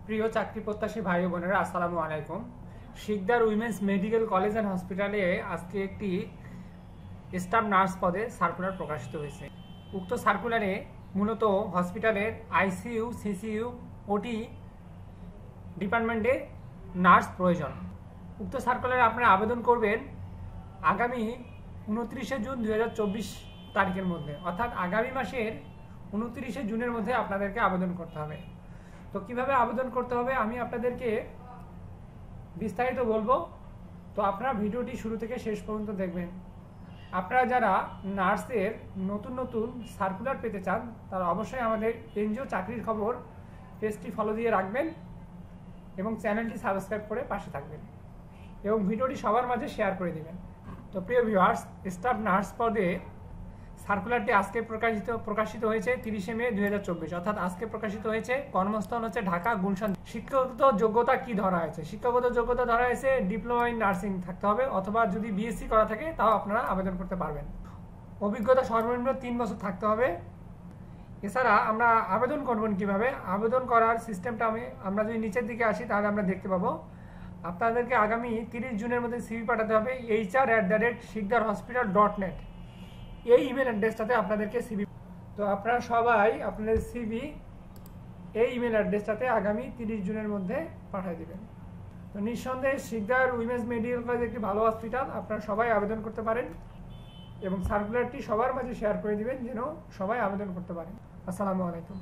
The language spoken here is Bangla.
প্রিয় চাকরি প্রত্যাশী ভাই ও বোনেরা, আসসালামু আলাইকুম। Sikdar women's medical college and হসপিটালে আজকে একটি স্টাফ নার্স পদে সার্কুলার প্রকাশিত হয়েছে। উক্ত সার্কুলারে মূলত হসপিটালের আইসিইউ, সিসিইউ, ওটি ডিপার্টমেন্টে নার্স প্রয়োজন। উক্ত সার্কুলারে আপনারা আবেদন করবেন আগামী 29শে জুন 2024 তারিখের মধ্যে, অর্থাৎ আগামী মাসের 29শে জুনের মধ্যে আপনাদেরকে আবেদন করতে হবে। তো কিভাবে আবেদন করতে হবে আমি আপনাদেরকে বিস্তারিত বলবো। তো আপনারা ভিডিওটি শুরু থেকে শেষ পর্যন্ত দেখবেন। আপনারা যারা নার্সের নতুন নতুন সার্কুলার পেতে চান তারা অবশ্যই আমাদের এনজিও চাকরির খবর পেজটি ফলো দিয়ে রাখবেন এবং চ্যানেলটি সাবস্ক্রাইব করে পাশে থাকবেন এবং ভিডিওটি সবার মাঝে শেয়ার করে দিবেন। তো প্রিয় ভিউয়ার্স, স্টাফ নার্স পদে সার্কুলারটি আজকে প্রকাশিত হয়েছে 30শে মে 2024, অর্থাৎ আজকে প্রকাশিত হয়েছে। কর্মস্থল হচ্ছে ঢাকা গুলশান। শিক্ষাগত যোগ্যতা কি ধরা হয়েছে? শিক্ষাগত যোগ্যতা ধরা হয়েছে ডিপ্লোমা ইন নার্সিং থাকতে হবে, অথবা যদি বিএসসি করা থাকে তাও আপনারা আবেদন করতে পারবেন। অভিজ্ঞতা সর্বনিম্ন 3 বছর থাকতে হবে। এছাড়া আমরা আবেদন করবেন কিভাবে? আবেদন করার সিস্টেমটা আমরা যদি নিচের দিকে আসি তাহলে আমরা দেখতে পাবো আপনাদেরকে আগামী 30 জুনের মধ্যে সিভি পাঠাতে হবে hr@sikdarhospital.net। এই ইমেল অ্যাড্রেসটাতে আপনাদেরকে সিভি। তো আপনারা সবাই আপনাদের সিভি এই ইমেল অ্যাড্রেসটাতে আগামী 30 জুনের মধ্যে পাঠিয়ে দিবেন। তো নিঃসন্দেহে শিকদার উইমেন্স মেডিকেল কলেজ একটি ভালো হসপিটাল, আপনারা সবাই আবেদন করতে পারেন এবং সার্কুলারটি সবার মাঝে শেয়ার করে দিবেন যেন সবাই আবেদন করতে পারেন। আসসালামু আলাইকুম।